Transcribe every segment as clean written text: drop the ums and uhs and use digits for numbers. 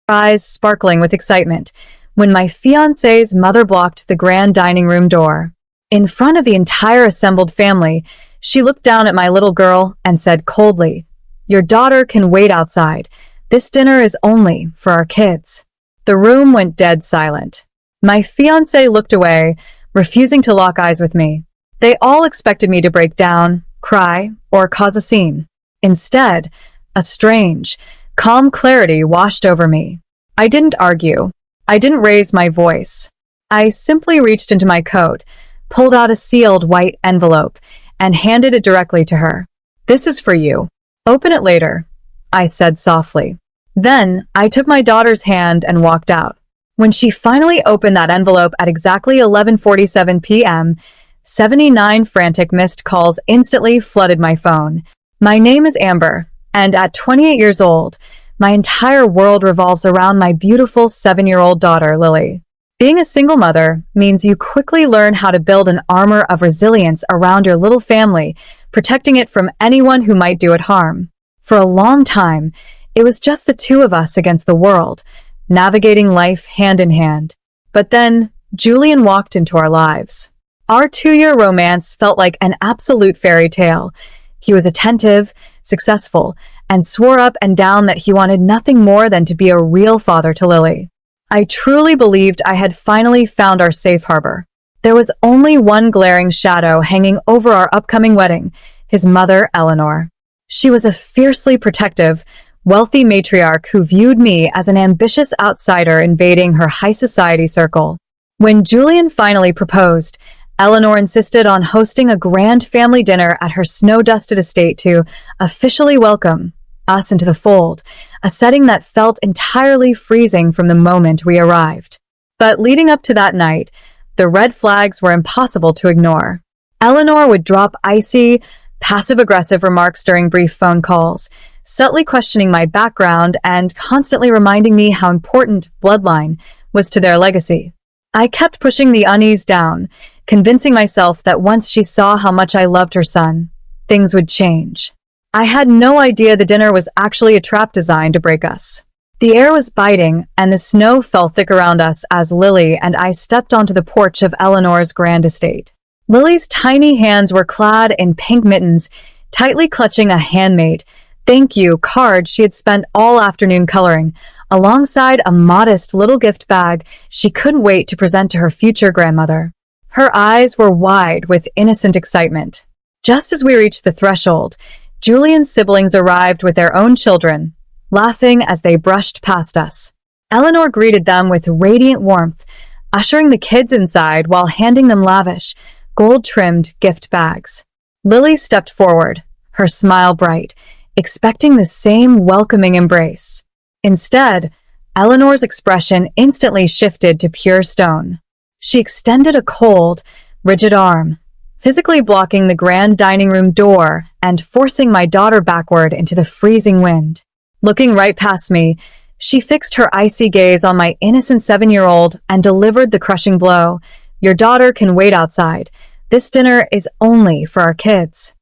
eyes sparkling with excitement, when my fiancé's mother blocked the grand dining room door. In front of the entire assembled family, she looked down at my little girl and said coldly, "Your daughter can wait outside. This dinner is only for our kids." The room went dead silent. My fiancé looked away, refusing to lock eyes with me. They all expected me to break down, cry, or cause a scene. Instead, a strange, calm clarity washed over me. I didn't argue. I didn't raise my voice. I simply reached into my coat, pulled out a sealed white envelope, and handed it directly to her. "This is for you. Open it later," I said softly. Then, I took my daughter's hand and walked out. When she finally opened that envelope at exactly 11:47 p.m., 79 frantic missed calls instantly flooded my phone. My name is Amber, and at 28 years old, my entire world revolves around my beautiful 7-year-old daughter, Lily. Being a single mother means you quickly learn how to build an armor of resilience around your little family, protecting it from anyone who might do it harm. For a long time, it was just the two of us against the world, navigating life hand in hand. But then, Julian walked into our lives. Our 2-year romance felt like an absolute fairy tale. He was attentive, successful, and swore up and down that he wanted nothing more than to be a real father to Lily. I truly believed I had finally found our safe harbor. There was only one glaring shadow hanging over our upcoming wedding: his mother, Eleanor. She was a fiercely protective, wealthy matriarch who viewed me as an ambitious outsider invading her high society circle. When Julian finally proposed, Eleanor insisted on hosting a grand family dinner at her snow-dusted estate to officially welcome us into the fold, a setting that felt entirely freezing from the moment we arrived. But leading up to that night, the red flags were impossible to ignore. Eleanor would drop icy, passive-aggressive remarks during brief phone calls, subtly questioning my background and constantly reminding me how important bloodline was to their legacy. I kept pushing the unease down, convincing myself that once she saw how much I loved her son, things would change. I had no idea the dinner was actually a trap designed to break us. The air was biting, and the snow fell thick around us as Lily and I stepped onto the porch of Eleanor's grand estate. Lily's tiny hands were clad in pink mittens, tightly clutching a handmade thank you card she had spent all afternoon coloring, alongside a modest little gift bag she couldn't wait to present to her future grandmother. Her eyes were wide with innocent excitement. Just as we reached the threshold, Julian's siblings arrived with their own children, laughing as they brushed past us. Eleanor greeted them with radiant warmth, ushering the kids inside while handing them lavish, gold-trimmed gift bags. Lily stepped forward, her smile bright, expecting the same welcoming embrace. Instead, Eleanor's expression instantly shifted to pure stone. She extended a cold, rigid arm, physically blocking the grand dining room door and forcing my daughter backward into the freezing wind. Looking right past me, she fixed her icy gaze on my innocent 7-year-old and delivered the crushing blow. "Your daughter can wait outside. This dinner is only for our kids."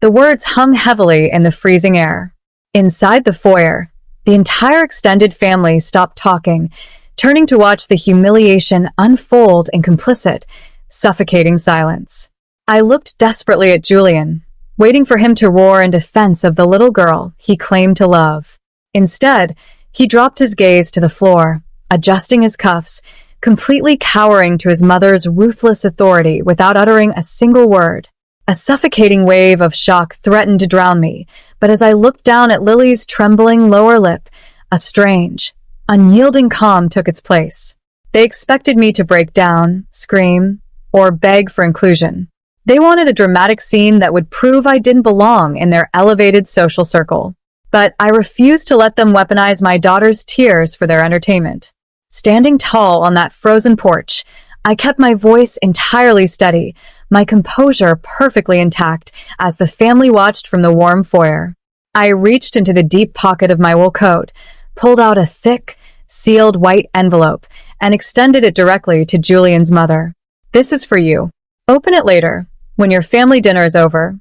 The words hung heavily in the freezing air. Inside the foyer, the entire extended family stopped talking, turning to watch the humiliation unfold in complicit, suffocating silence. I looked desperately at Julian, waiting for him to roar in defense of the little girl he claimed to love. Instead, he dropped his gaze to the floor, adjusting his cuffs, completely cowering to his mother's ruthless authority without uttering a single word. A suffocating wave of shock threatened to drown me, but as I looked down at Lily's trembling lower lip, a strange, unyielding calm took its place. They expected me to break down, scream, or beg for inclusion. They wanted a dramatic scene that would prove I didn't belong in their elevated social circle. But I refused to let them weaponize my daughter's tears for their entertainment. Standing tall on that frozen porch, I kept my voice entirely steady, my composure perfectly intact as the family watched from the warm foyer. I reached into the deep pocket of my wool coat, pulled out a thick, sealed white envelope, and extended it directly to Julian's mother. "This is for you. Open it later, when your family dinner is over,"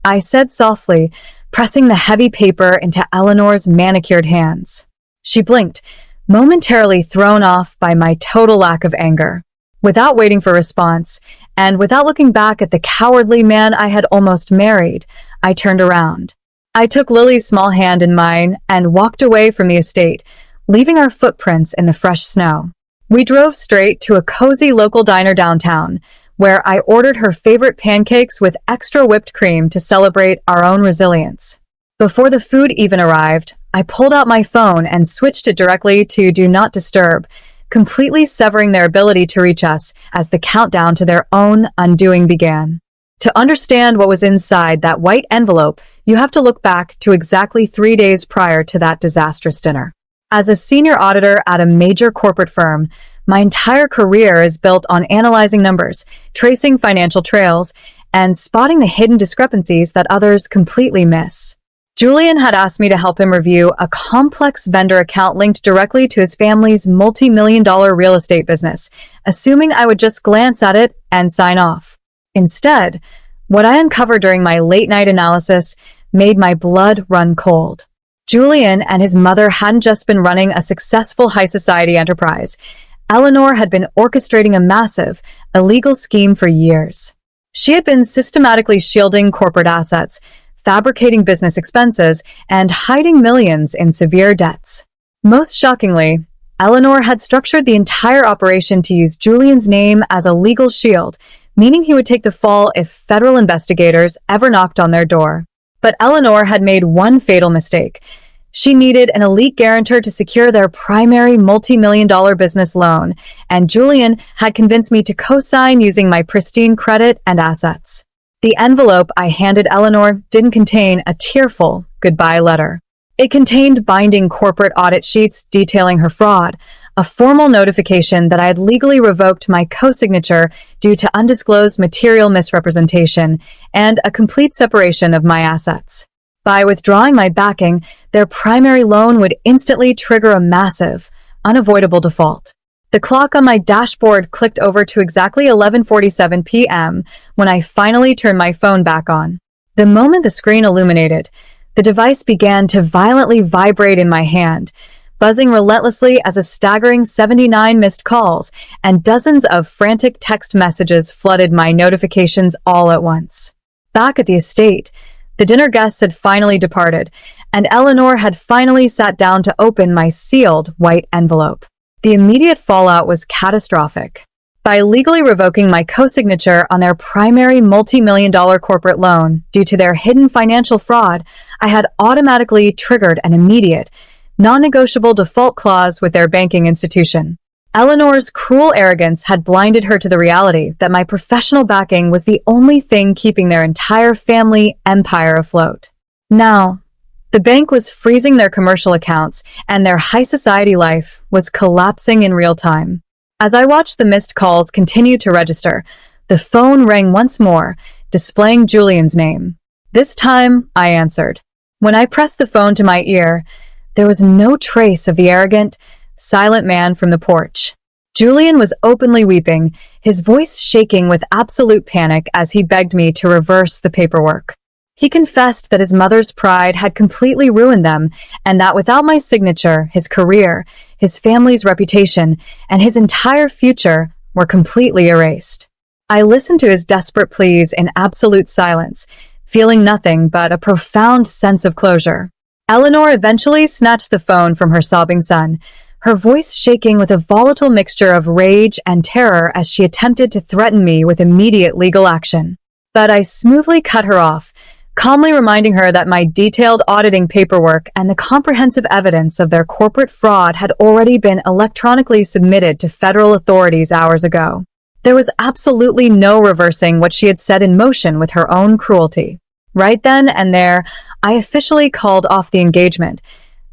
I said softly, pressing the heavy paper into Eleanor's manicured hands. She blinked, momentarily thrown off by my total lack of anger. Without waiting for response, and without looking back at the cowardly man I had almost married, I turned around. I took Lily's small hand in mine and walked away from the estate, leaving our footprints in the fresh snow. We drove straight to a cozy local diner downtown, where I ordered her favorite pancakes with extra whipped cream to celebrate our own resilience. Before the food even arrived, I pulled out my phone and switched it directly to Do Not Disturb, completely severing their ability to reach us as the countdown to their own undoing began. To understand what was inside that white envelope, you have to look back to exactly 3 days prior to that disastrous dinner. As a senior auditor at a major corporate firm, my entire career is built on analyzing numbers, tracing financial trails, and spotting the hidden discrepancies that others completely miss. Julian had asked me to help him review a complex vendor account linked directly to his family's multi-million-dollar real estate business, assuming I would just glance at it and sign off. Instead, what I uncovered during my late-night analysis made my blood run cold. Julian and his mother hadn't just been running a successful high society enterprise. Eleanor had been orchestrating a massive, illegal scheme for years. She had been systematically shielding corporate assets, fabricating business expenses, and hiding millions in severe debts. Most shockingly, Eleanor had structured the entire operation to use Julian's name as a legal shield, meaning he would take the fall if federal investigators ever knocked on their door. But Eleanor had made one fatal mistake. She needed an elite guarantor to secure their primary multi-million-dollar business loan, and Julian had convinced me to co-sign using my pristine credit and assets. The envelope I handed Eleanor didn't contain a tearful goodbye letter. It contained binding corporate audit sheets detailing her fraud, a formal notification that I had legally revoked my co-signature due to undisclosed material misrepresentation, and a complete separation of my assets. By withdrawing my backing, their primary loan would instantly trigger a massive, unavoidable default. The clock on my dashboard clicked over to exactly 11:47 p.m. when I finally turned my phone back on. The moment the screen illuminated, the device began to violently vibrate in my hand, buzzing relentlessly as a staggering 79 missed calls and dozens of frantic text messages flooded my notifications all at once. Back at the estate, the dinner guests had finally departed, and Eleanor had finally sat down to open my sealed white envelope. The immediate fallout was catastrophic. By legally revoking my co-signature on their primary multi-million-dollar corporate loan due to their hidden financial fraud, I had automatically triggered an immediate, non-negotiable default clause with their banking institution. Eleanor's cruel arrogance had blinded her to the reality that my professional backing was the only thing keeping their entire family empire afloat. Now, the bank was freezing their commercial accounts, and their high society life was collapsing in real time. As I watched the missed calls continue to register, the phone rang once more, displaying Julian's name. This time, I answered. When I pressed the phone to my ear, there was no trace of the arrogant, silent man from the porch. Julian was openly weeping, his voice shaking with absolute panic as he begged me to reverse the paperwork. He confessed that his mother's pride had completely ruined them, and that without my signature, his career, his family's reputation, and his entire future were completely erased. I listened to his desperate pleas in absolute silence, feeling nothing but a profound sense of closure. Eleanor eventually snatched the phone from her sobbing son, her voice shaking with a volatile mixture of rage and terror as she attempted to threaten me with immediate legal action. But I smoothly cut her off, calmly reminding her that my detailed auditing paperwork and the comprehensive evidence of their corporate fraud had already been electronically submitted to federal authorities hours ago. There was absolutely no reversing what she had set in motion with her own cruelty. Right then and there, I officially called off the engagement,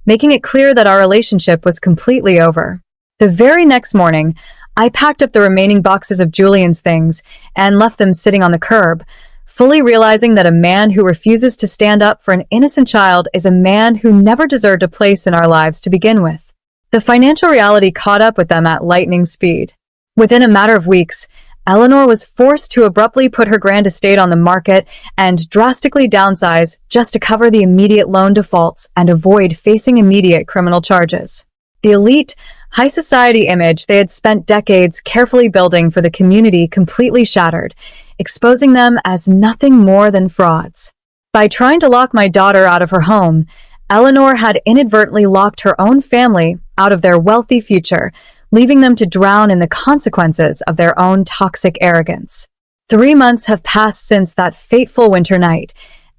making it clear that our relationship was completely over. The very next morning, I packed up the remaining boxes of Julian's things and left them sitting on the curb, fully realizing that a man who refuses to stand up for an innocent child is a man who never deserved a place in our lives to begin with. The financial reality caught up with them at lightning speed. Within a matter of weeks, Eleanor was forced to abruptly put her grand estate on the market and drastically downsize just to cover the immediate loan defaults and avoid facing immediate criminal charges. The elite, high society image they had spent decades carefully building for the community completely shattered, exposing them as nothing more than frauds. By trying to lock my daughter out of her home, Eleanor had inadvertently locked her own family out of their wealthy future, leaving them to drown in the consequences of their own toxic arrogance. 3 months have passed since that fateful winter night,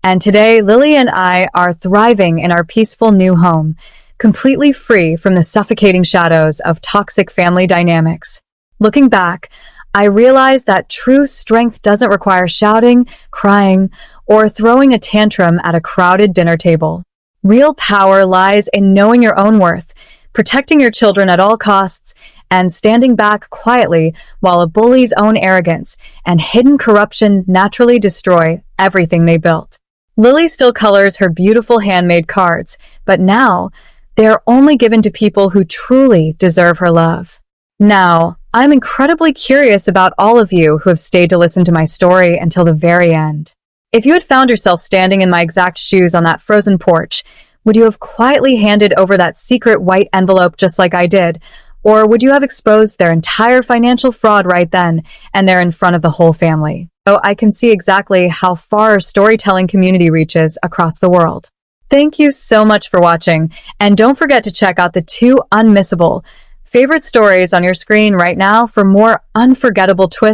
and today Lily and I are thriving in our peaceful new home, completely free from the suffocating shadows of toxic family dynamics. Looking back, I realize that true strength doesn't require shouting, crying, or throwing a tantrum at a crowded dinner table. Real power lies in knowing your own worth, protecting your children at all costs, and standing back quietly while a bully's own arrogance and hidden corruption naturally destroy everything they built. Lily still colors her beautiful handmade cards, but now they are only given to people who truly deserve her love. Now, I'm incredibly curious about all of you who have stayed to listen to my story until the very end. If you had found yourself standing in my exact shoes on that frozen porch, would you have quietly handed over that secret white envelope just like I did? Or would you have exposed their entire financial fraud right then and there in front of the whole family? Oh, I can see exactly how far our storytelling community reaches across the world. Thank you so much for watching, and don't forget to check out the 2 unmissable favorite stories on your screen right now for more unforgettable twists